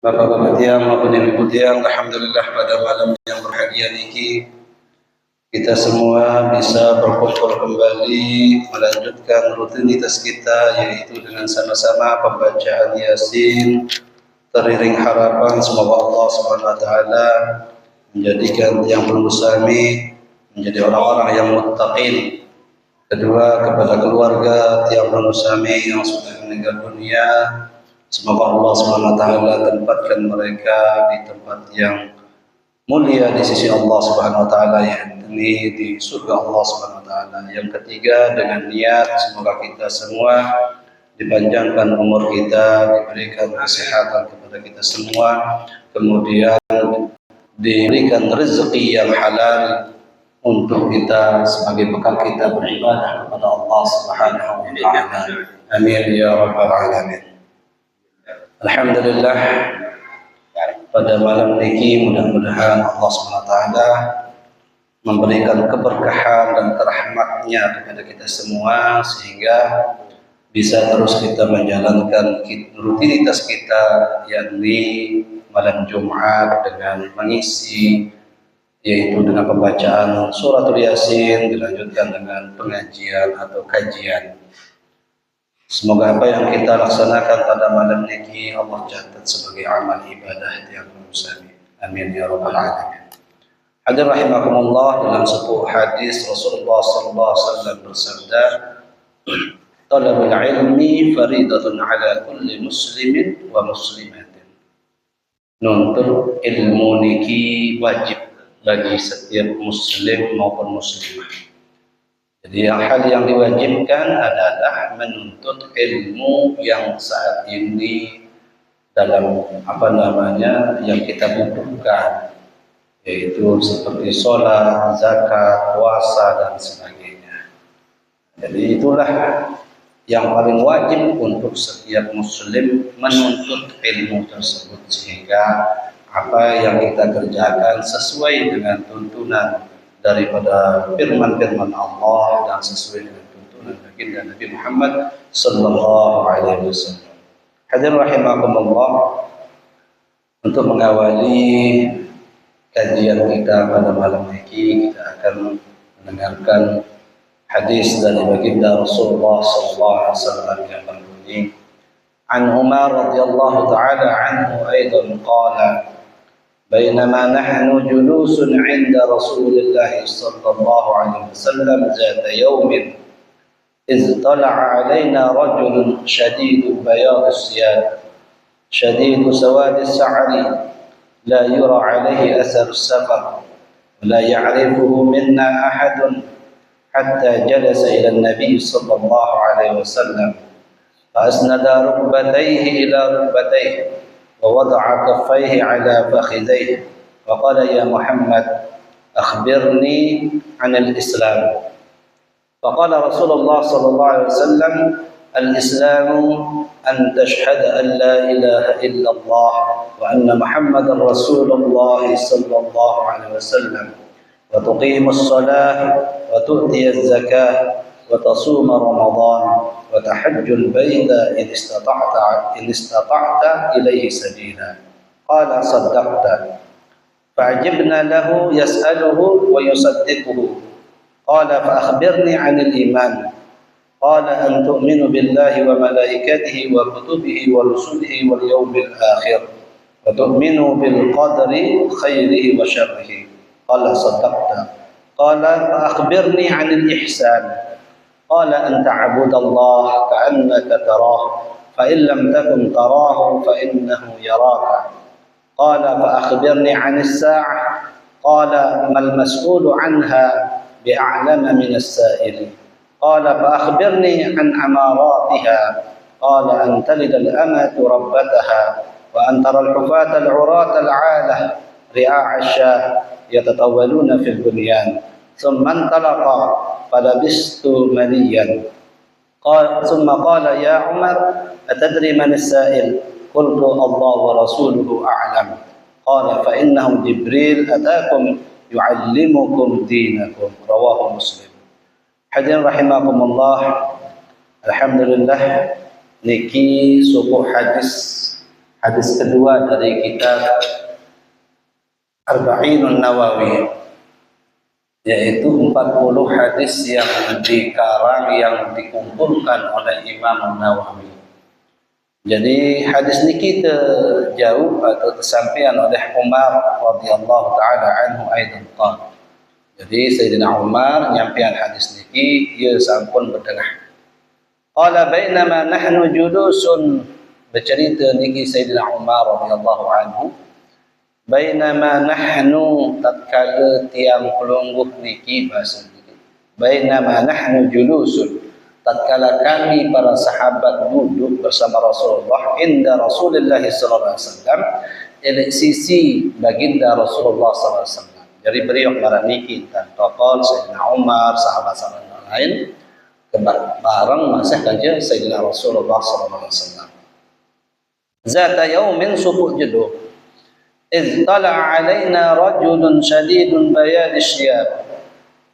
Bapak-bapak tiang maupun ibu tiang, alhamdulillah pada malam yang berbahagia ini kita semua bisa berkumpul kembali melanjutkan rutinitas kita, yaitu dengan sama-sama pembacaan Yasin, teriring harapan semoga Allah Subhanahu wa taala menjadikan tiang penusami menjadi orang-orang yang muttaqin. Kedua, kepada keluarga tiang penusami yang sudah meninggal dunia, semoga Allah Subhanahu wa taala tempatkan mereka di tempat yang mulia di sisi Allah Subhanahu wa taala, yakni di surga Allah Subhanahu wa taala. Yang ketiga, dengan niat semoga kita semua dipanjangkan umur kita, diberikan kesehatan kepada kita semua, kemudian diberikan rezeki yang halal untuk kita sebagai bekal kita beribadah kepada Allah Subhanahu wa taala. Amin ya rabbal alamin. Alhamdulillah, pada malam ini mudah-mudahan Allah SWT memberikan keberkahan dan rahmatnya kepada kita semua, sehingga bisa terus kita menjalankan rutinitas kita, yakni malam Jumat dengan mengisi, yaitu dengan pembacaan suratul Yasin dilanjutkan dengan pengajian atau kajian. Semoga apa yang kita laksanakan pada malam ini Allah catat sebagai amal ibadah yang musami. Amin ya rabbal alamin. Hadirin rahimakumullah, dalam sebuah hadis Rasulullah sallallahu alaihi wasallam bersabda, "Talabul ilmi faridatun ala kulli muslimin wa muslimatin." Nuntut ilmu niki wajib bagi setiap muslim maupun muslimah. Jadi hal yang diwajibkan adalah menuntut ilmu yang saat ini dalam yang kita butuhkan, yaitu seperti sholat, zakat, puasa dan sebagainya. Jadi itulah yang paling wajib untuk setiap muslim, menuntut ilmu tersebut, sehingga apa yang kita kerjakan sesuai dengan tuntunan daripada firman-firman Allah dan sesuai dengan tuntunan baginda Nabi Muhammad sallallahu alaihi wasallam. Hadirin rahimakumullah, untuk mengawali kajian kita pada malam ini, kita akan mendengarkan hadis dari baginda Rasulullah sallallahu alaihi wasallam yang berbunyi, "An Umar radhiyallahu taala anhu aidan qala, بينما نحن جلوس عند رسول الله صلى الله عليه وسلم ذات يوم إذ طلع علينا رجل شديد بياض الثياب شديد سواد الشعر لا يرى عليه أثر السفر ولا يعرفه منا أحد حتى جلس إلى النبي صلى الله عليه وسلم فأسند ركبتيه إلى ركبتيه ووضع كفيه على فخذيه وقال يا محمد أخبرني عن الإسلام. فقال رسول الله صلى الله عليه وسلم الإسلام أن تشهد أن لا إله إلا الله وأن محمد رسول الله صلى الله عليه وسلم وتقيم الصلاة وتؤتي الزكاة وتصوم رمضان وتحج البيت إن استطعت إليه سبيلا. قال صدقت. فعجبنا له يسأله ويصدقه. قال فأخبرني عن الإيمان. قال أن تؤمن بالله وملائكته وكتبه ورسله واليوم الآخر وتؤمن بالقدر خيره وشره. قال صدقت. قال فأخبرني عن الإحسان. قال أن تعبد الله كأنك تراه فإن لم تكن تراه فإنه يراك. قال فأخبرني عن الساعة. قال ما المسؤول عنها بأعلم من السائل. قال فأخبرني عن أماراتها. قال أن تلد الأمة ربتها وأن ترى الحفاة العراة العالة رعاع الشاة يتطولون في البنيان. ثم انطلق فلبست مليا. ثم قال يا عمر أتدري من السائل؟ قلت الله ورسوله أعلم. قال فإنه جبريل أتاكم يعلمكم دينكم. رواه مسلم. Hadirin rahimakumullah, alhamdulillah niki suku hadis kedua dari kitab Arba'inun Nawawi, yaitu 40 hadis yang dikarang, yang dikumpulkan oleh Imam Nawawi. Jadi hadis ini kita jauh atau tersampaian oleh Umar radhiyallahu taala anhu aidan qala. Jadi Sayyidina Umar nyampaian hadis niki ia sampun berdengar. Qala bainama nahnu julusun, bercerita niki Sayyidina Umar radhiyallahu anhu, bainama nahnu, tatkala tiang pelungguh niki bahasa niki. Bainama nahnu julusun, tatkala kami para sahabat duduk bersama Rasulullah, inda Rasulullah sallallahu alaihi wasallam, di sisi baginda Rasulullah sallallahu alaihi wasallam. Jadi beliau marah niki dan tokoh Sayyidina Umar, sahabat-sahabat lain bareng masih saja Sayyidina Rasulullah sallallahu alaihi wasallam. Zata yaumin, subuh jeduh, iz tala'a alaina rajulun shadidun bayad syiyab,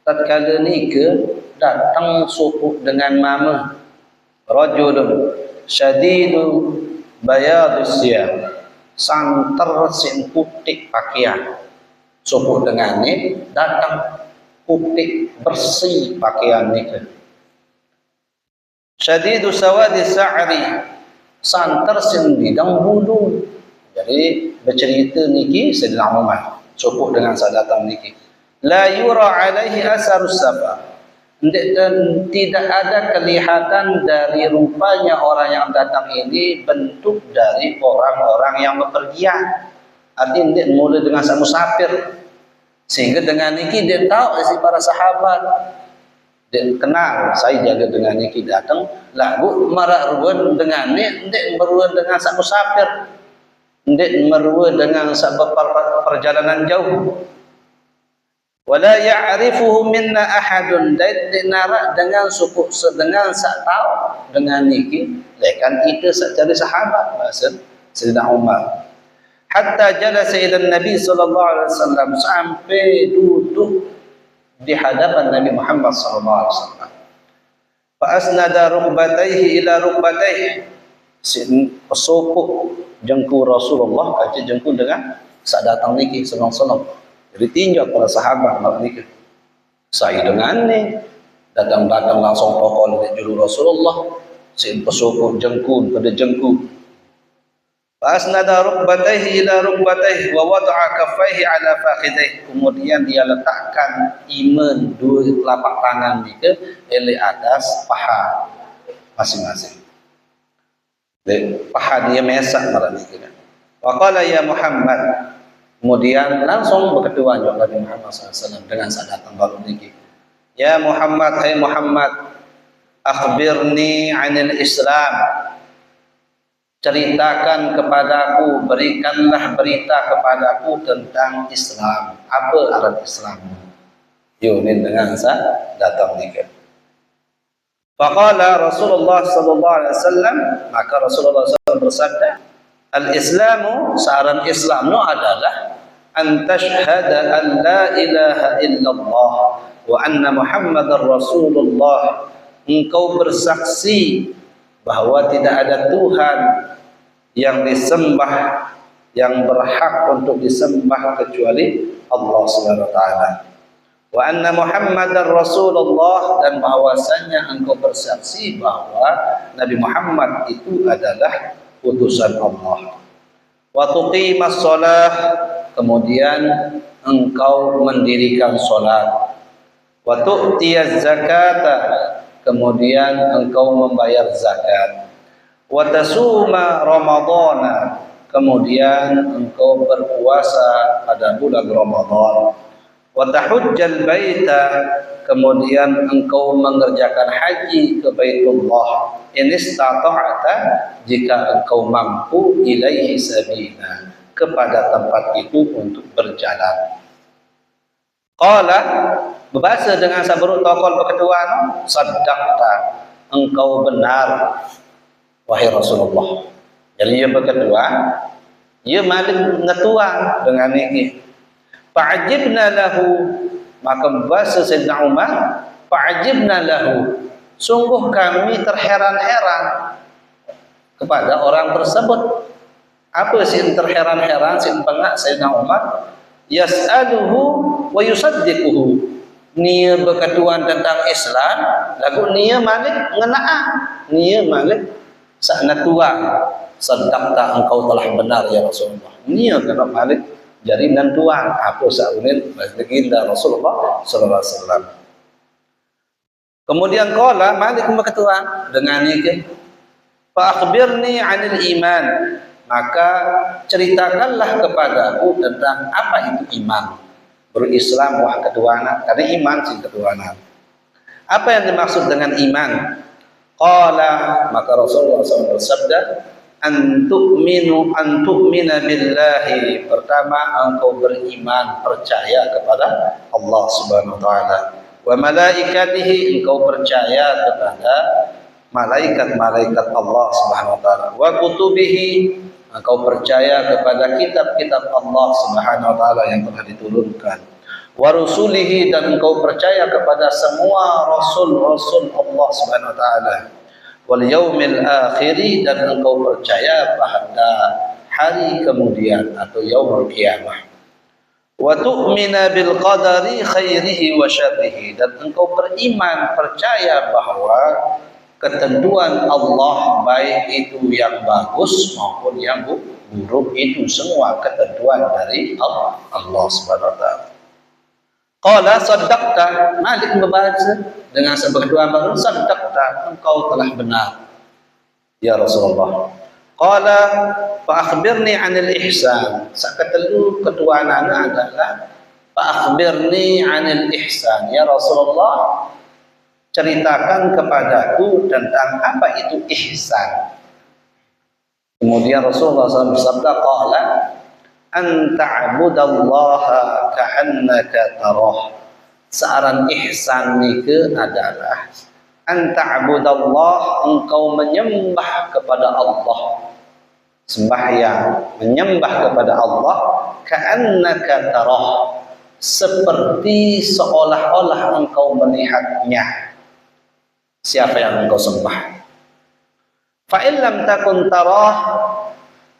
tatkala nika datang subuh dengan mama, rajulun syadidu bayadus siyab, santer sin putih pakaian. Subuh dengan ni datang putih bersih pakaian ni. Syadidu sawadi sa'ri, santer sin bidang bulu. Jadi bercerita niki Sayyidina Umar subuh dengan saat datang niki, la yura alaihi asarus safar, tidak ada kelihatan dari rupanya orang yang datang ini bentuk dari orang-orang yang bepergian. Artinya dia mulai dengan sang musafir, sehingga dengan niki dia tahu si para sahabat, dia kenal saya jaga dengan niki datang lagu marah ruan dengan ni, dia meruan dengan sang musafir, dia meruan dengan sebab perjalanan jauh. Wala ya'rifuhu minna ahadun, dan dinara dengan suku dengan sak tahu dengan niki lekan kita secara sahabat bahasa Sayyidina Umar. Hatta jalasa ila Nabi sallallahu alaihi wasallam, sampai duduk di hadapan Nabi Muhammad sallallahu alaihi wasallam. Fa asnada rukbatayhi ila rukbatayhi, pesopok jengku Rasulullah kaca jengku dengan sak datang niki sallallahu. Jadi tinjau para sahabat malam niki. Saya dengan ni datang-datang langsung pokok dari juru Rasulullah, sin pesopok jengku pada jengku. Fasnada rukbatayhi ila rukbatayhi wa wada'a kaffayhi ala fakhidayhi, kemudian dia letakkan iman dua telapak tangan ni ke di atas paha masing-masing. Paha dia mesak malam ni kan. Wa qala ya Muhammad, kemudian langsung berketua Nabi Muhammad SAW dengan saat datang baru niki. Ya Muhammad, hai Muhammad, akhbirni 'anil Islam, ceritakan kepadaku, berikanlah berita kepadaku tentang Islam. Apa arti Islam? Yunin dengan saat datang nikah. Faqala Rasulullah sallallahu alaihi wasallam, maka Rasulullah SAW bersabda, al-Islamu, saran Islam itu adalah an tashhada an la ilaha illallah wa anna Muhammadar Rasulullah, engkau bersaksi bahwa tidak ada Tuhan yang disembah, yang berhak untuk disembah kecuali Allah Subhanahu wa taala. Wa anna Muhammadar Rasulullah, dan bahwasanya engkau bersaksi bahwa Nabi Muhammad itu adalah utusan Allah. Wa tuqimas shalah, kemudian engkau mendirikan salat. Wa tu'tiyaz zakata, kemudian engkau membayar zakat. Wa tasuma ramadhana, kemudian engkau berpuasa pada bulan Ramadan. Wa tahujjal baita, kemudian engkau mengerjakan haji ke Baitullah, in istata'ta, jika engkau mampu, ilaihi sabila, kepada tempat itu untuk berjalan. Qala, berbahasa dengan sabrut taqal berketuaan, saddaqta, engkau benar wahai Rasulullah. Jadi dia berkedua, dia maling ngetuang dengan ini. Fa'ajibna lahu, maka bahasa Sayyidina Umar, fa'ajibna lahu, sungguh kami terheran-heran kepada orang tersebut. Apa sih terheran-heran sih bangga Sayyidina Umar? Yas'aluhu wa yusaddiquhu. Nia berkatuan tentang Islam, lagu nia malik ngena'ah. Nia malik sa'na tuan. Saddaqta engkau telah benar ya Rasulullah. Nia kena malik jadi nantuan. Apa sa'unin baginda Rasulullah sallallahu alaihi wasallam. Kemudian qala malik berkatuan dengan ini. Fa akhbirni 'anil iman. Maka ceritakanlah kepadaku tentang apa itu iman. Berislam wah ketuhanan, karena iman sing ketuhanan. Apa yang dimaksud dengan iman? Qala, maka Rasulullah SAW bersabda, antu'mina billahi. Pertama, engkau beriman, percaya kepada Allah Subhanahu wa taala. Wa malaikatihi, engkau percaya kepada malaikat-malaikat Allah Subhanahu wa taala. Wa kutubihi, engkau percaya kepada kitab-kitab Allah Subhanahu wa taala yang telah diturunkan. Wa rusulihi, dan engkau percaya kepada semua rasul-rasul Allah Subhanahu wa taala. Wal yaumil akhir, dan engkau percaya pada hari kemudian atau yaumul qiyamah. Wa tu'mina bil qadari khairihi wa syarrihi, dan engkau beriman percaya bahwa ketentuan Allah baik itu yang bagus maupun yang buruk, itu semua ketentuan dari Allah Subhanahu wa taala. Qala saddaqta, Malik membaca dengan sebuah baru, saddaqta, engkau telah benar ya Rasulullah. Qala fa akhbirni 'anil ihsan. Sakatelu ketuanan adalah fa akhbirni 'anil ihsan ya Rasulullah, ceritakan kepadaku tentang apa itu ihsan. Kemudian Rasulullah SAW bersabda, qala an ta'budallaha ka'annaka tarah. Searan ihsan itu adalah an ta'budallah, engkau menyembah kepada Allah, sembahyang menyembah kepada Allah, ka'annaka tarah, seperti seolah-olah engkau melihatnya. Siapa yang engkau sembah? Fa in lam takun tarah,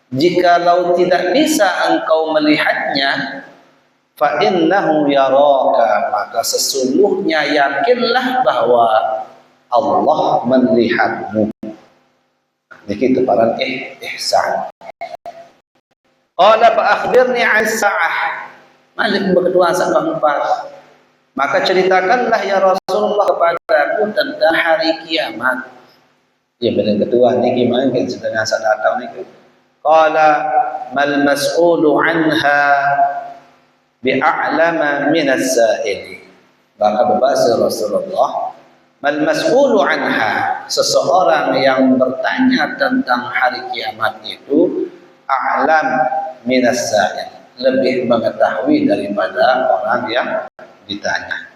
jikalau tidak bisa engkau melihatnya, fa innahu yaraka, maka sesungguhnya yakinlah bahwa Allah melihatmu. Begitu para ihsan. Qala fa akhbirni 'an sa'ah. Malik berdoa sama empat. Maka ceritakanlah ya Rasulullah kepadaku tentang hari kiamat. Ya benar kedua ni gimana kan sedang datang ni. Qala mal mas'ulu anha bi'a'lama min as-sa'il. Maka berbahasa Rasulullah, mal mas'ulu anha, seseorang yang bertanya tentang hari kiamat itu a'lam min as-sa'il, lebih mengetahui daripada orang yang ditanya.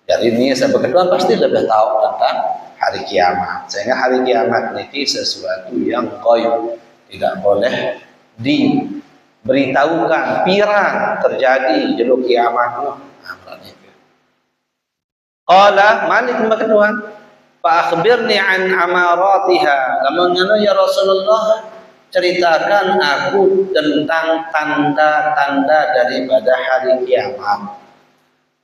Jadi ini sebagai ketua pasti lebih tahu tentang hari kiamat. Sehingga hari kiamat ini sesuatu yang ghaib, tidak boleh diberitahukan pirang terjadi jeluk kiamat. Qala Malik berketua, fa akhbirni an amaratiha. Lamangana ya Rasulullah, ceritakan aku tentang tanda-tanda daripada hari kiamat.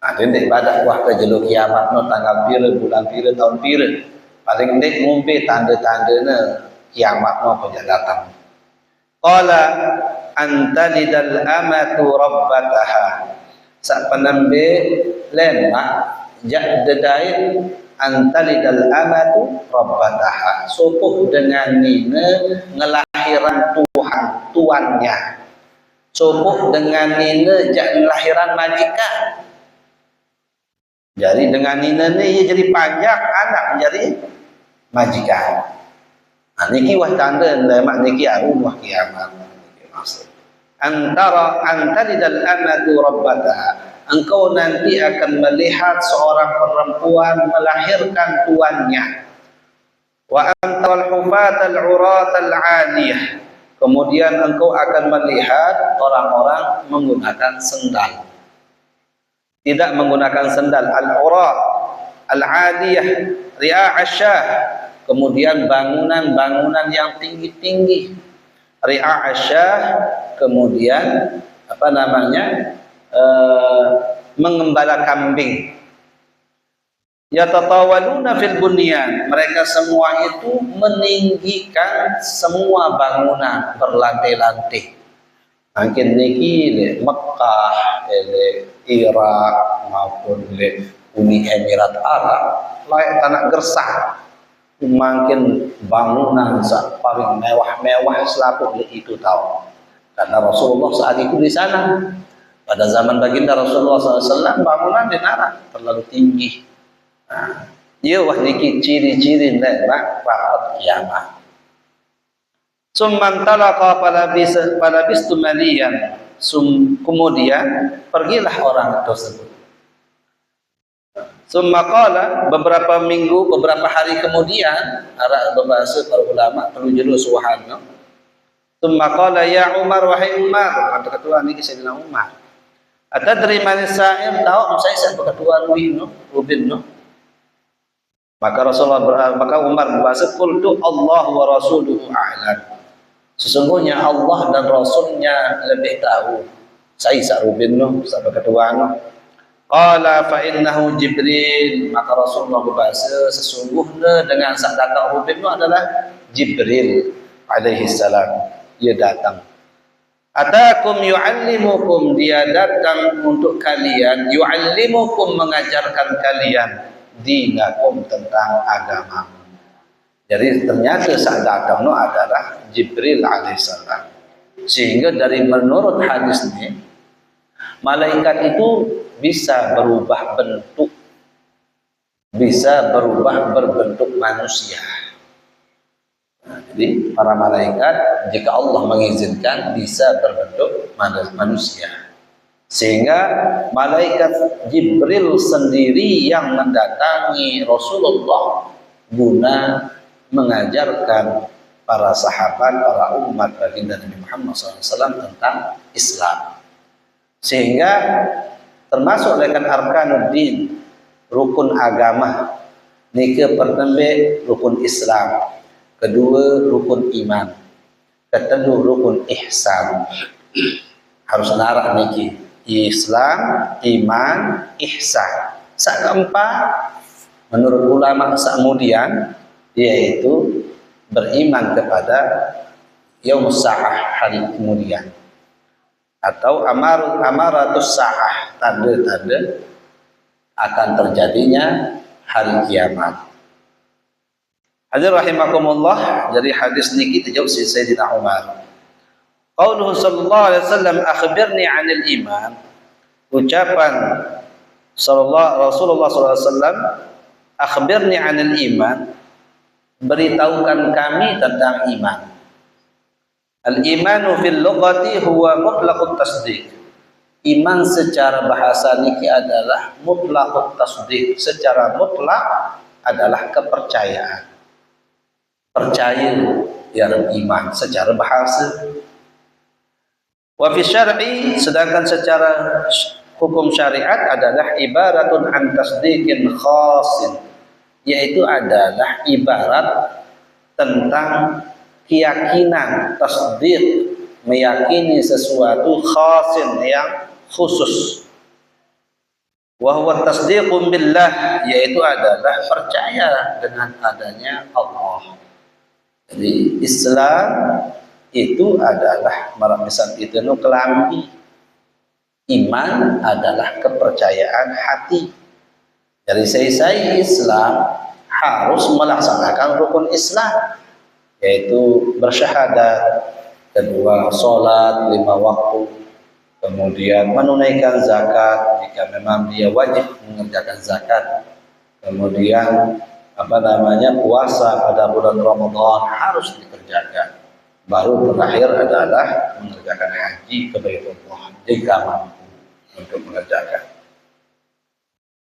Ada ndek badak wah ke jeluk kiamat no tanggal pira, bulan pira, tahun pira. Paling ndek ngumpi tanda-tandana kiamat no pada datang. Qala antalidal amatu rabbataha. Sak penambe lemah jak dedai antalidal amatu rabbataha. Sopuh dengan nina ngelahiran Tuhan tuannya. Sopuh dengan nina jak ngelahiran majikan. Jadi dengan nina ni ia jadi panjang, anak menjadi majikan. Nah, niki wah tanda lemak niki arwah kiamat. Antalidal amatu rabbataha. Engkau nanti akan melihat seorang perempuan melahirkan tuannya. Wa antal hufatal uratal aliyah. Kemudian engkau akan melihat orang-orang menggunakan sendal. Tidak menggunakan sendal, al-urat, al-aliyah, ri'a'asyah. Kemudian bangunan-bangunan yang tinggi-tinggi. ri'a asyah, kemudian apa namanya, mengembala kambing. Yatatawaluna fil bunyan, mereka semua itu meninggikan semua bangunan berlantai-lantai. Mungkin niki le Mekah, le Irak maupun le Uni Emirat Arab, layak tanah gersah. Makin bangunan paling mewah-mewah selaput itu tahu. Karena Rasulullah saat itu di sana. Pada zaman baginda Rasulullah SAW, bangunan di Nara terlalu tinggi. Nah, iya wah niki ciri-ciri nekmat rapat kiamat. Summan talaqa falabistu maliyan. Kemudian pergilah orang tersebut. Summa qala, beberapa minggu, beberapa hari kemudian, berbahasa para ulama perlu judul suhana. Summa qala ya Umar, wahai Umar, kata ketua niki Sayyidina Umar. Atadri man sa'ir, tahu saya ketua Rubin no. Maka Umar berbahasa, qultu Allah wa rasuluhu a'lam. Sesungguhnya Allah dan Rasulnya lebih tahu. Saya Rubin no, sahabat ketua no. Qala fa innahu Jibril, maka Rasulullah berbahasa, sesungguhnya dengan saat datang Rubin itu adalah Jibril alaihi salam. Dia datang. Atakum yu'allimukum, dia datang untuk kalian, yu'allimukum, mengajarkan kalian dinakum, tentang agama. Jadi ternyata saat datang itu adalah Jibril alaihissalam. Sehingga dari menurut hadis ini, malaikat itu bisa berubah bentuk, bisa berubah berbentuk manusia. Nah, jadi para malaikat jika Allah mengizinkan bisa berbentuk manusia. Sehingga malaikat Jibril sendiri yang mendatangi Rasulullah guna mengajarkan para sahabat, para umat baginda Nabi Muhammad SAW tentang Islam. Sehingga termasuk dengan arkanuddin, rukun agama. Nike pertama rukun Islam, kedua rukun iman, ketiga rukun ihsan. Harus narak niki Islam, iman, ihsan. Sak keempat menurut ulama kemudian yaitu beriman kepada yaum sa'ah, hari kemudian, atau amaratus sa'ah, tanda-tanda akan terjadinya hari kiamat. Hadirin rahimakumullah, dari hadis niki dijawab si Sayyidina Umar. Qauluhu sallallahu alaihi wasallam, akhbirni 'anil iman. Ucapan Rasulullah sallallahu alaihi wasallam, akhbirni 'anil iman, beritahukan kami tentang iman. Al-imanu fil lughati huwa mutlaqut tasdiq. Iman secara bahasa niki adalah mutlaqut tasdiq. Secara mutlak adalah kepercayaan. Percaya ya iman secara bahasa. Wa fi syar'i, sedangkan secara hukum syariat adalah ibaratun an tasdiqin khasin, yaitu adalah ibarat tentang keyakinan, tasdiq, meyakini sesuatu khasin, yang khusus. Wa huwa tasdiqun billah, yaitu adalah percaya dengan adanya Allah. Jadi Islam itu adalah misal itu kelambi. Iman adalah kepercayaan hati. Dari saya Islam harus melaksanakan rukun Islam, yaitu bersyahadat, kedua sholat 5 waktu, kemudian menunaikan zakat jika memang dia wajib mengerjakan zakat, kemudian puasa pada bulan Ramadan harus dikerjakan. Baru terakhir adalah mengerjakan haji ke Baitullah jika mampu untuk mengerjakan.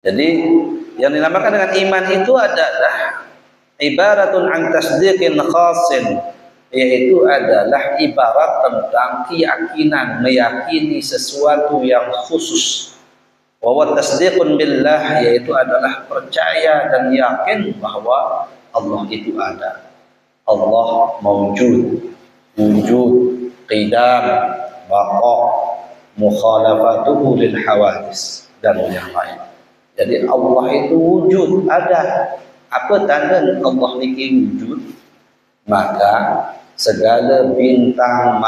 Jadi yang dinamakan dengan iman itu adalah ibaratun an tasdiqin khasin, yaitu adalah ibarat tentang keyakinan, meyakini sesuatu yang khusus. Wa tasdiqun billah, yaitu adalah percaya dan yakin bahwa Allah itu ada, Allah mawjud. wujud, qidam, baqa, mukhalafatuhu lil hawadis dan yang lain. Jadi Allah itu wujud, ada. Apa tanda Allah niki wujud? Maka segala bintang,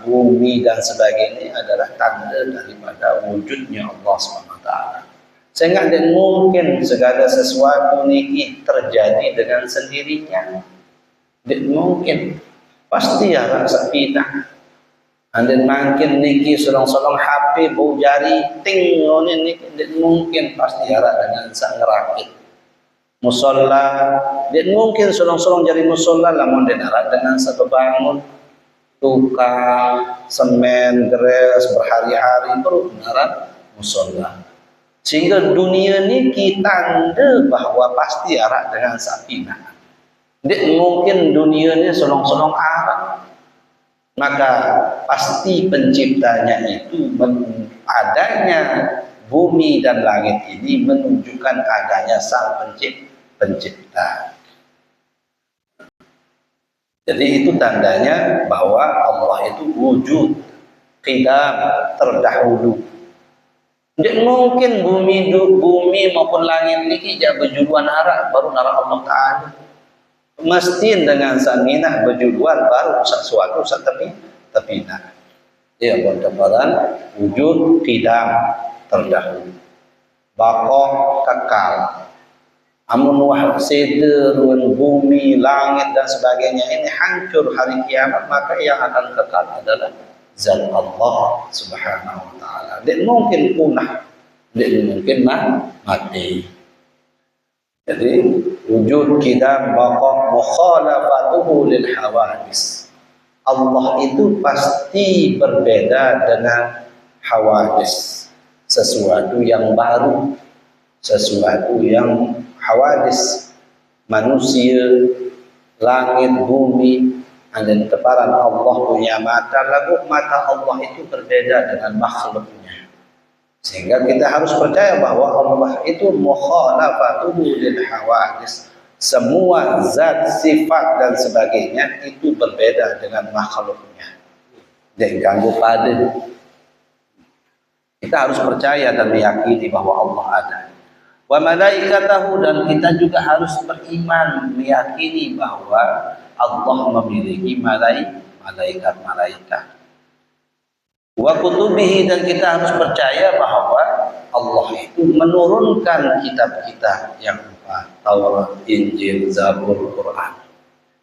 bumi dan sebagainya adalah tanda daripada wujudnya Allah SWT. Sehingga tidak mungkin segala sesuatu niki terjadi dengan sendirinya. Tidak mungkin. Pasti ada sepindah. Dan makin niki solong-solong HP bau jari ting ini tidak mungkin, pasti ada dengan sang ngerakit. Musola tidak mungkin solong-solong jari musola lamun denara dengan satu bangun tukang semen gres berhari-hari baru denara musola. Sehingga dunia niki tanda bahwa pasti ada dengan sapina. Tidak mungkin dunia ini solong-solong arah. Maka pasti penciptanya itu adanya bumi dan langit ini menunjukkan adanya sang pencipta. Jadi itu tandanya bahwa Allah itu wujud, qidam, terdahulu. Tidak mungkin bumi maupun langit ini tidak berjuluan arah baru nara Allah Ta'ala. Mesti dengan saminah berjuduan baru sesuatu tapi nah dia berdebaran wujud qidam terdahulu, baqa kekal. Amun wah sederun bumi langit dan sebagainya ini hancur hari kiamat, maka yang akan kekal adalah zat Allah Subhanahu wa taala. Tidak mungkin punah, tidak mungkin mati. Jadi wujud qidam baqa mukhalafatuhu lil hawadis. Allah itu pasti berbeda dengan hawadis, sesuatu yang baru, sesuatu yang hawadis, manusia, langit, bumi, dan tebaran Allah punya mata, lalu mata Allah itu berbeda dengan makhluknya. Sehingga kita harus percaya bahwa Allah itu mukhalafatuhu lil hawadis. Semua zat, sifat dan sebagainya itu berbeda dengan makhluknya. Jangan ganggu pada. Kita harus percaya dan meyakini bahwa Allah ada. Wa malaikatahu, dan kita juga harus beriman meyakini bahwa Allah memiliki malaikat-malaikat. Wa kutubihi, dan kita harus percaya bahwa Allah itu menurunkan kitab-kitab yang empat, Taurat, Injil, Zabur, Quran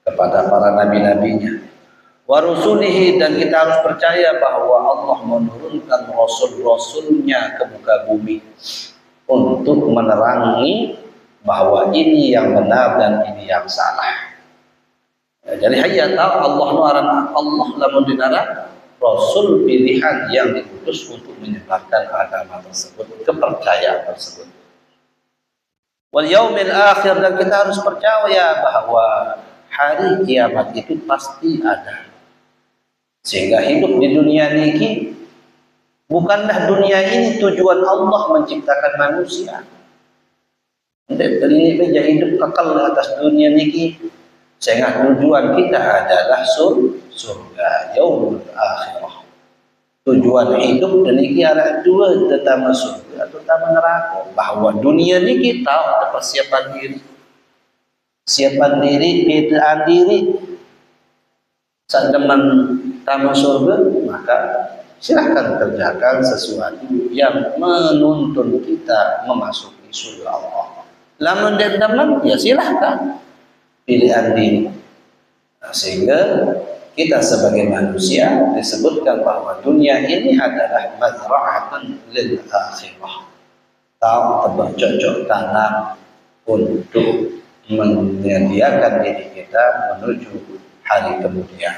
kepada para nabi-nabinya. Wa rusulihi, dan kita harus percaya bahwa Allah menurunkan rasul-rasulnya ke muka bumi untuk menerangi bahwa ini yang benar dan ini yang salah. Jadi hayya Allah nuaran Allah lamun dinara Rasul pilihan yang diutus untuk menyebarkan agama tersebut, kepercayaan tersebut. Wal yaumil akhir, dan kita harus percaya bahwa hari kiamat itu pasti ada. Sehingga hidup di dunia ini bukanlah dunia ini tujuan Allah menciptakan manusia. Ini saja hidup kekal di atas dunia ini. Sehingga tujuan kita adalah surga, yaumul akhirah. Tujuan hidup dan ini ada dua, terutama surga atau terutama neraka. Bahwa dunia ini kita ada persiapan diri, siapan diri, bedaan diri. Saat teman tamu surga, maka silahkan kerjakan sesuatu yang menuntun kita memasuki surga Allah. Lamun dan ya silahkan pilihan diri. Nah, sehingga kita sebagai manusia disebutkan bahwa dunia ini adalah mazra'atun lil akhirah. Bercocok tanam untuk menyediakan diri kita menuju hari kemudian.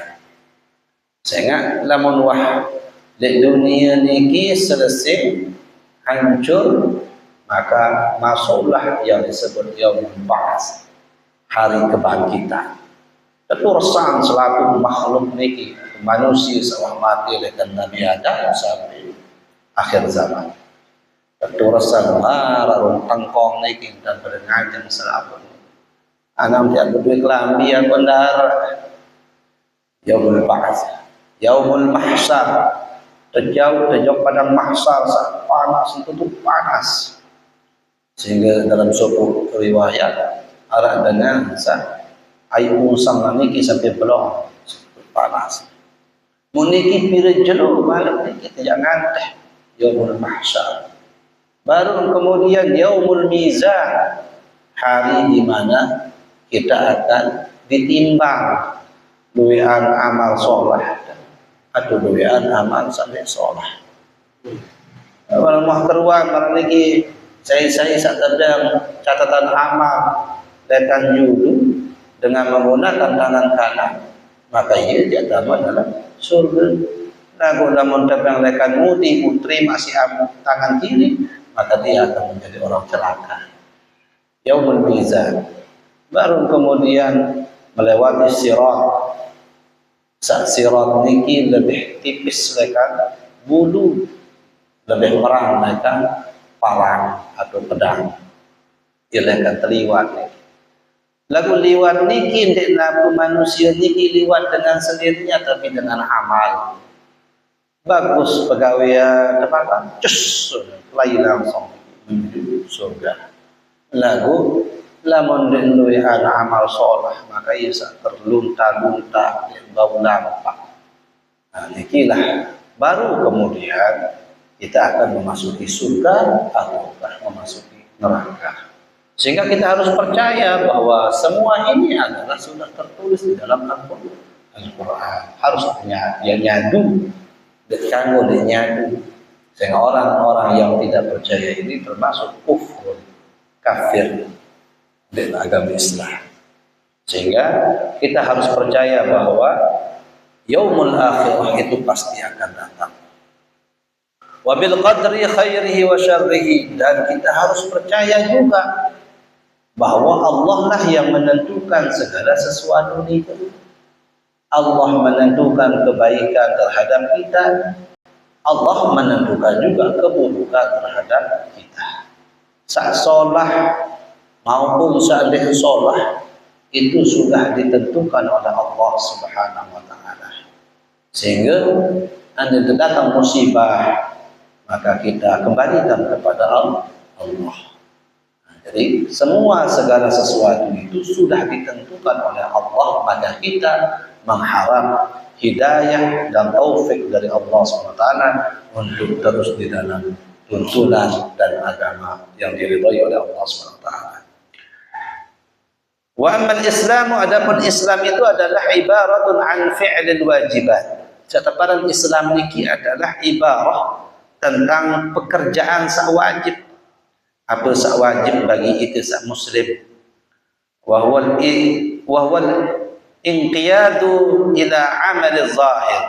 Sehingga lamun wah di dunia ini selesai hancur, maka masuklah yang disebut yaumul ba'ats, hari kebangkitan. Keturusan selaku makhluk niki manusia setelah mati oleh Nabi Adam sampai akhir zaman. Keturusan lararung tengkong niki dan berengajeng selaku. Anam tiap berdua kelambi yang benar. Yaumul Ba'ats, Yaumul Mahsyar, terjauh padang mahsyar, saat panas itu tuh panas. Sehingga dalam suatu riwayat arah dengan air musang niki sampai belum panas. Muniki pira jelo malam niki jangan teh Yaumul Mahsyar. Baru kemudian Yaumul Mizan, hari di mana kita akan ditimbang duwean amal soleh atau duwean amal sampai soleh. Kalau mau keruan malam niki saya sedang catatan amal lekan julu dengan menggunakan tangan kanan, maka ia diatakan dalam surga. Nah, kalau namun yang lekan mudi putri masih tangan kiri, maka dia akan menjadi orang celaka. Yaumul Mizan. Baru kemudian melewati sirat. Saat sirat niki lebih tipis lekan bulu, lebih terang lekan parang atau pedang. Ia lekan terliwat niki. Lagu liwat niki ndek nabu manusia niki liwat dengan sendirinya tapi dengan amal. Bagus pegawai tempat cus lagi langsung menuju surga. Lagu lamun denduwe ana amal soleh maka ia terlunta-lunta bau lampak. Nah, nikilah baru kemudian kita akan memasuki surga atau memasuki neraka. Sehingga kita harus percaya bahwa semua ini adalah sudah tertulis di dalam Al-Quran. Harus nyadu, dekanggo nyadu. Sehingga orang-orang yang tidak percaya ini termasuk kufur, kafir dengan agama Islam. Sehingga kita harus percaya bahwa yaumul akhirah itu pasti akan datang. Wabil qadri khairihi wa syarrihi, dan kita harus percaya juga bahwa Allah lah yang menentukan segala sesuatu itu. Allah menentukan kebaikan terhadap kita, Allah menentukan juga keburukan terhadap kita. Saat sholat maupun saat sholat itu sudah ditentukan oleh Allah Subhanahu wa Ta'ala. Sehingga anda datang musibah, maka kita kembalikan kepada Allah. Jadi segala sesuatu itu sudah ditentukan oleh Allah, maka kita mengharap hidayah dan taufik dari Allah SWT untuk terus di dalam tuntunan dan agama yang diridhai oleh Allah SWT. Wa ammal Islamu, adapun Islam itu adalah ibaratun an fi'lil wajibat. Catatan Islam niki adalah ibarah tentang pekerjaan sak wajib. Apa sak wajib bagi itu sak muslim? Wa huwa inqiyadu ila amal zahir,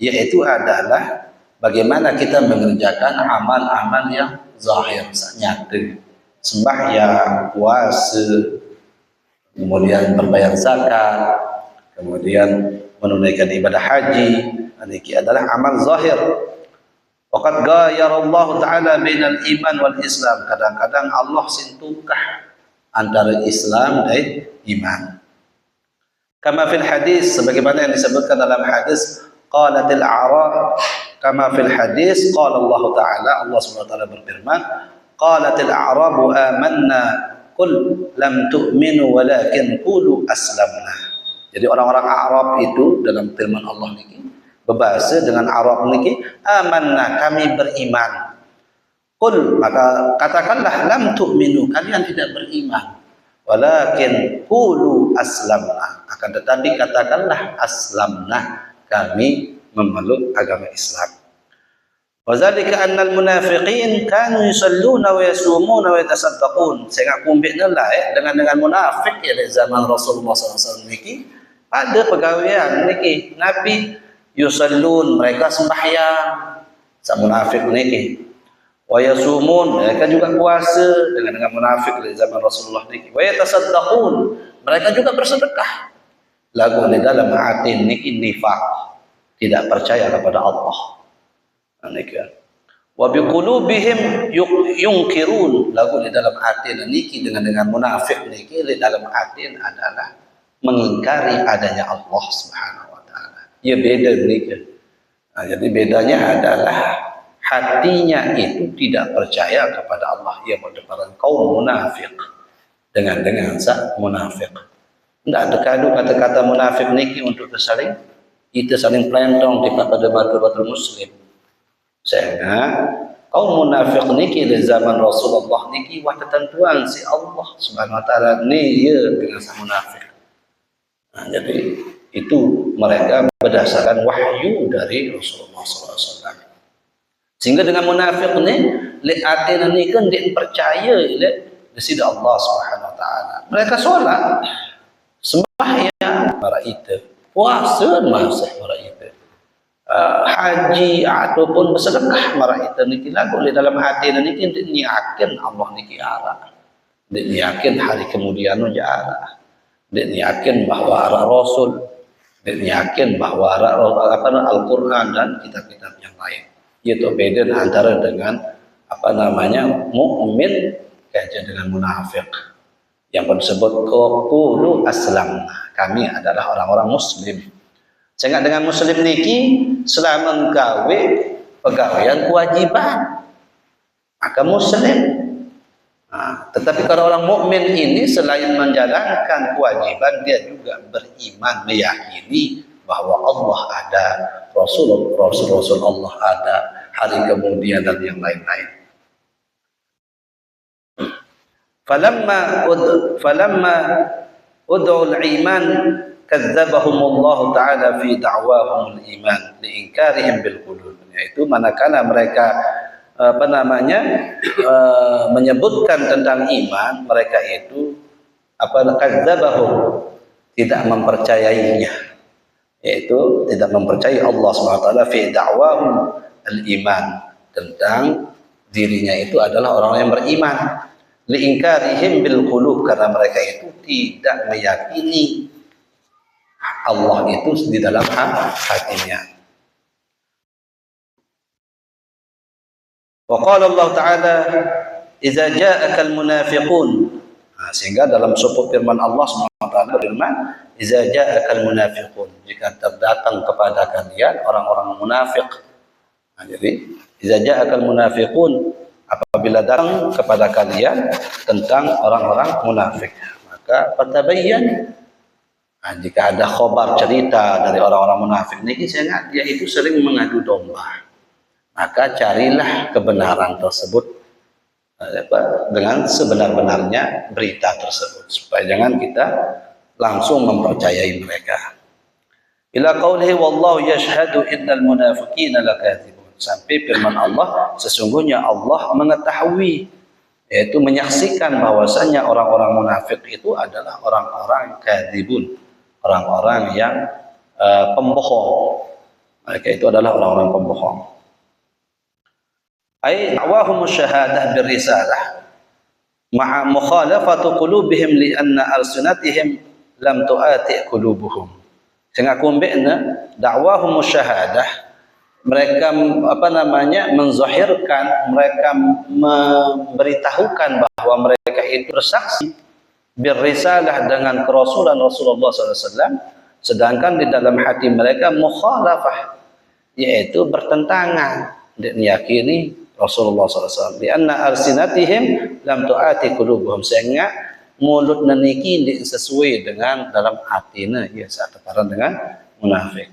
yaitu adalah bagaimana kita mengerjakan amal-amal yang zahir, nyata, sembahyang, puasa, kemudian berbayar zakat, kemudian menunaikan ibadah haji. Ini adalah amal zahir. Waqad ghayyara Allah Ta'ala bainal iman wal Islam. Kadang-kadang Allah sintukah antara Islam dan iman. Kama fil hadis, sebagaimana yang disebutkan dalam hadis, qalatil a'rab, kama fil hadis qala Allah Ta'ala, Allah Subhanahu wa taala berfirman, qalatil a'rabu amanna qul lam tu'minu walakin qulu aslamna. Jadi orang-orang Arab itu dalam firman Allah niki berbahasa dengan Arab niki, amanna, kami beriman. Qul, maka katakanlah, lam tu'minu, kalian tidak beriman. Walakin qulu aslamna, akan tetapi katakanlah aslamna, kami memeluk agama Islam. Wa zalika annal munafiqin kanu yusalluna wa yasumuna wa yatasaddaqun. Sehingga kumbiknya lah dengan munafik ya di zaman Rasulullah SAW niki ada pegawaian niki Nabi yusallun, mereka sembahyang, sa munafik niki. Wa yasumun, mereka juga puasa dengan munafik di zaman Rasulullah niki. Wa yatasaddaqun, mereka juga bersedekah. Lagu di dalam hati niki nifaq, tidak percaya kepada Allah. Niki. Wa biqulubihim yunkirun, lagu di dalam hati niki dengan munafik niki di dalam hati adalah mengingkari adanya Allah Subhanahu wa taala. ia beda mereka. Jadi bedanya adalah hatinya itu tidak percaya kepada Allah. Ia merupakan kaum munafik dengan munafik. Tidak ada kadu kata-kata munafik niki untuk saling kita saling pelentong kepada batul-batul muslim. Sehingga kaum munafik niki di zaman Rasulullah niki wah ketentuan si Allah Subhanahu wa taala ni ya dengan munafik. Jadi itu mereka berdasarkan wahyu dari Rasulullah SAW. Sehingga dengan munafik ni, liatin ni kan dia percaya le kepada Allah Subhanahu Wa Taala. Mereka solat, sembahyang para itu, puasa masa para itu, haji ataupun bersedekah para itu ni lagu le dalam hati ni kan dia yakin Allah ni kiara, dia yakin hari kemudian nu jara. Dia yakin bahawa arah Rasul, dia yakin bahawa Al-Quran dan kitab-kitab yang lain. Itu beda antara dengan mukmin kaja dengan munafik. Yang disebut qulu aslamna. Kami adalah orang-orang muslim. Sehingga dengan muslim niki selama gawe pegawaian kewajiban, maka muslim. Tetapi kalau orang mukmin ini selain menjalankan kewajiban, dia juga beriman, meyakini bahwa Allah ada, Rasul Allah ada, hari kemudian dan yang lain-lain. Falamma ud'ul iman kadzdzabahum Allah taala fi da'wahum al-iman liinkarihim bil qulub. Yaitu manakala mereka menyebutkan tentang iman, mereka itu kadzdzabahum, tidak mempercayainya, yaitu tidak mempercayai Allah SWT fi da'wahum al-iman, tentang dirinya itu adalah orang yang beriman, liinkarihim bil qulub, karena mereka itu tidak meyakini Allah itu di dalam hatinya. Wa qala Allah Ta'ala idza ja'akal munafiqun. Sehingga dalam suku firman Allah SWT berfirman idza ja'akal munafiqun, jika terdatang kepada kalian orang-orang munafik. Jadi idza ja'akal munafiqun, apabila datang kepada kalian tentang orang-orang munafik, maka fatabayyan. Jika ada khabar cerita dari orang-orang munafik ini, saya dia itu sering mengadu domba, maka carilah kebenaran tersebut dengan sebenar-benarnya berita tersebut, supaya jangan kita langsung mempercayai mereka. Ila qaulihi wallahu yashhadu innal munafiqina lakadzibun, sampai firman Allah, sesungguhnya Allah mengetahui, yaitu menyaksikan bahwasanya orang-orang munafik itu adalah orang-orang kadzibun, orang-orang yang pembohong. Mereka itu adalah orang-orang pembohong. Ay da'wahum syahadah birrisalah ma'a mukhalafatu qulubihim li anna alsinatihim lam tu'ati qulubuhum. Sehingga kumbena dakwahum syahadah, mereka menzahirkan, mereka memberitahukan bahwa mereka itu bersaksi birrisalah dengan kerasulan Rasulullah SAW, sedangkan di dalam hati mereka mukhalafah, yaitu bertentangan, dan meyakini Rasulullah SAW. Di anna alsinatihim lam tu'ati qulubuhum, sehingga mulut naniki sesuai dengan dalam hatinya, ya sepadan dengan munafik.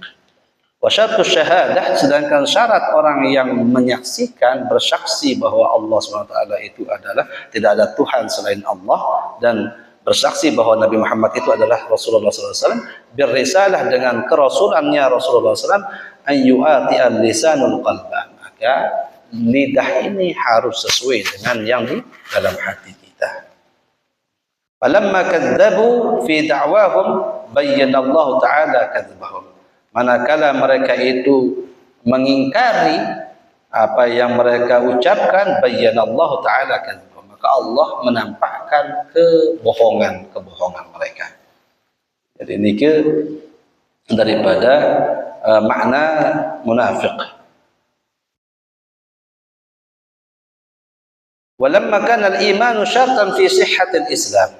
Wa syartu syahadah, sedangkan syarat orang yang menyaksikan, bersaksi bahwa Allah SWT itu adalah tidak ada Tuhan selain Allah, dan bersaksi bahwa Nabi Muhammad itu adalah Rasulullah SAW, birrisalah dengan kerasulannya Rasulullah SAW, an yu'ati al-lisanul qalba, maka lidah ini harus sesuai dengan yang di dalam hati kita. Falamma kadzabu fi da'wahum bayyana Allah Ta'ala kadzbahum, manakala mereka itu mengingkari apa yang mereka ucapkan, bayyana Allah Ta'ala kadzbahum, maka Allah menampakkan kebohongan mereka. Jadi ini daripada makna munafik. Walamma kana al-imanu syartan fi sihhatil Islam,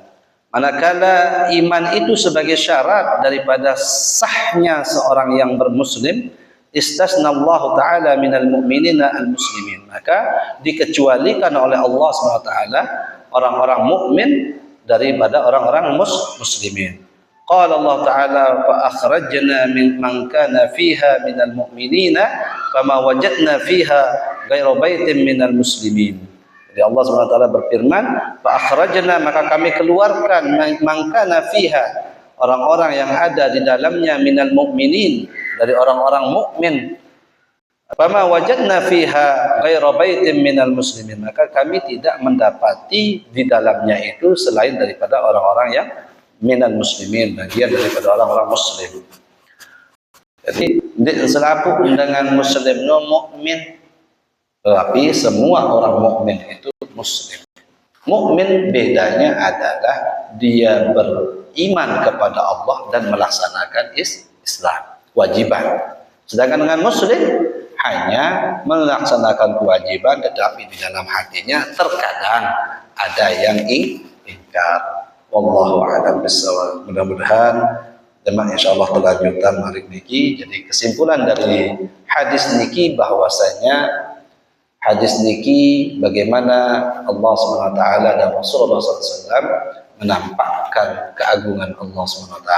Manakala iman itu sebagai syarat daripada sahnya seorang yang bermuslim, istasnallahu ta'ala minal mu'minina al-muslimin. Maka dikecualikan oleh Allah SWT orang-orang mukmin daripada orang-orang muslimin. Qala Allah Ta'ala fa akhrajna min man kana fiha minal mu'minina fama wajadna fiha ghayra baitin minal muslimin. Jadi Allah SWT berfirman, fa akhrajna, maka kami keluarkan man kana fiha, orang-orang yang ada di dalamnya minal mu'minin, dari orang-orang mukmin. Fama wajadna fiha ghayra baitin minal muslimin, maka kami tidak mendapati di dalamnya itu selain daripada orang-orang yang minal muslimin, bagian daripada orang-orang muslim. Jadi selaku dengan muslim no mukmin, tetapi semua orang mukmin itu muslim. Mukmin bedanya adalah dia beriman kepada Allah dan melaksanakan Islam, kewajiban. Sedangkan dengan muslim hanya melaksanakan kewajiban, tetapi di dalam hatinya terkadang ada yang ingkar. Wallahu a'lam bishawab. Mudah-mudahan jemaah insyaallah kelanjutan mari niki. Jadi kesimpulan dari hadis niki bahwasanya hadis niki bagaimana Allah SWT dan Rasulullah SAW menampakkan keagungan Allah SWT,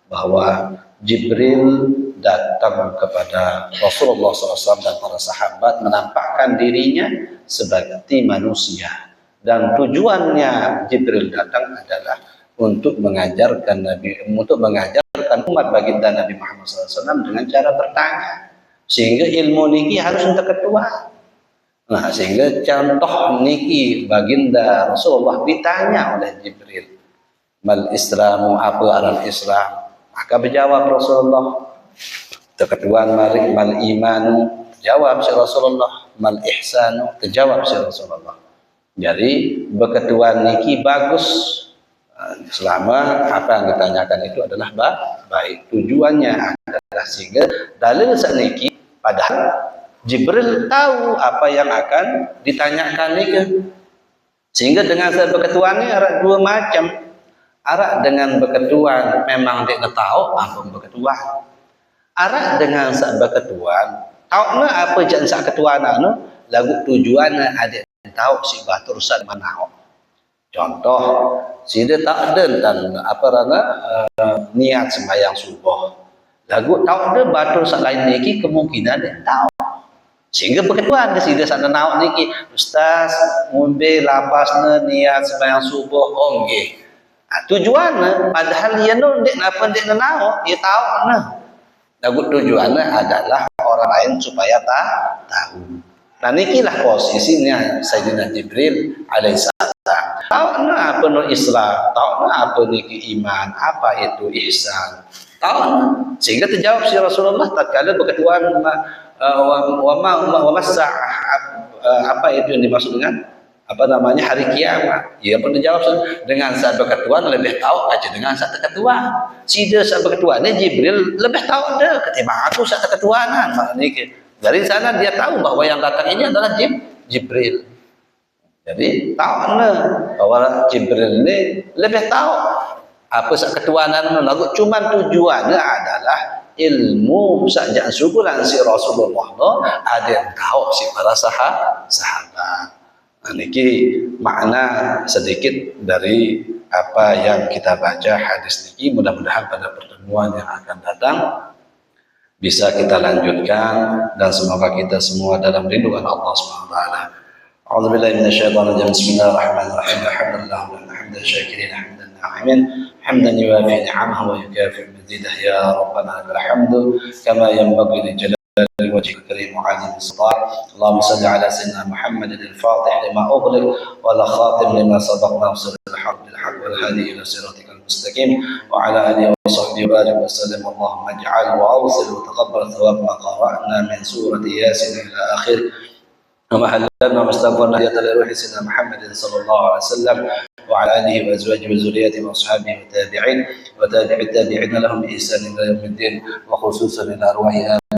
bahwa Jibril datang kepada Rasulullah SAW dan para sahabat menampakkan dirinya seperti manusia, dan tujuannya Jibril datang adalah untuk mengajarkan umat baginda Nabi Muhammad SAW dengan cara bertanya, sehingga ilmu niki harus untuk ketua. Nah, sehingga contoh niki baginda Rasulullah ditanya oleh Jibril, mal Islamu, apa arti Islam? Maka berjawab Rasulullah, terketuan mari mal imanu, jawab si Rasulullah, mal ihsanu, terjawab si Rasulullah. Jadi berketuan niki bagus selama apa yang ditanyakan itu adalah baik. Tujuannya adalah sehingga dalil sakniki, padahal Jibril tahu apa yang akan ditanyakan niki. Sehingga dengan berketuan ini ada dua macam. Arak dengan berketuan memang dia tahu apa berketuan. Arak dengan sak berketuan tahu na apa jan sak ketuan anu lagu tujuannya ada tahu si batur sak mana. Contoh si dia tak ada dan apa rana niat sembahyang subuh. Lagu tahu dia batur sak lain niki kemungkinan dia tahu. Sehingga berketuan dia sida sak nauk niki, ustaz ngombe lapasna niat sembahyang subuh nggih. Tujuannya padahal dia no dek napa dek nauk dia tahu nah. Lagu tujuannya adalah orang lain supaya tahu. Nah nikilah posisinya Sayyidina Jibril alaihissalam. Tahu na apa no Islam, tahu na apa niki iman, apa itu ihsan. Tahu na. Sehingga terjawab si Rasulullah tatkala berketuan wa masa'ah, apa itu yang dimaksud dengan apa namanya hari kiamat. Ia pun dijawab dengan saat berketuan lebih tahu aja dengan saat ketuaan. Sida saat berketuan ini Jibril lebih tahu dah ketimbang aku saat ketuanan. Dari sana dia tahu bahwa yang datang ini adalah Jibril. Jadi tahu bahwa Jibril ini lebih tahu apa saat ketuanan lagu. Cuma tujuannya adalah ilmu saja syukuran si Rasulullah ada yang tahu si para sahabat. Nah, niki makna sedikit dari apa yang kita baca hadis niki. Mudah-mudahan pada pertemuan yang akan datang bisa kita lanjutkan dan semoga kita semua dalam lindungan Allah Subhanahu wa taala. A'udzubillahi minasyaitonir rajim. Bismillahirrahmanirrahim. Alhamdulillah hamdan syakirin hamdan na'imin hamdan yuwafi ni'amahu wa yukafi mazidah ya rabbana lakal hamdu kama yanbaghi li وجهك الكريم وعظيم السلطان. اللهم صل على سيدنا محمد الفاتح لما أغلق والخاتم لما سبق ناصر الحق بالحق والهادي إلى صراطك المستقيم وعلى آله وصحبه وبارك وسلم. اللهم اجعل وأوصل وتقبل ثواب ما قرأنا من سورة ياسين إلى آخر وما حللنا واستغفرنا لروح سيدنا محمد صلى الله عليه وسلم وعلى آله وأزواجه وذريته وأصحابه والتابعين وتابع التابعين لهم بإحسان إلى يوم الدين وخصوصا إلى أرواح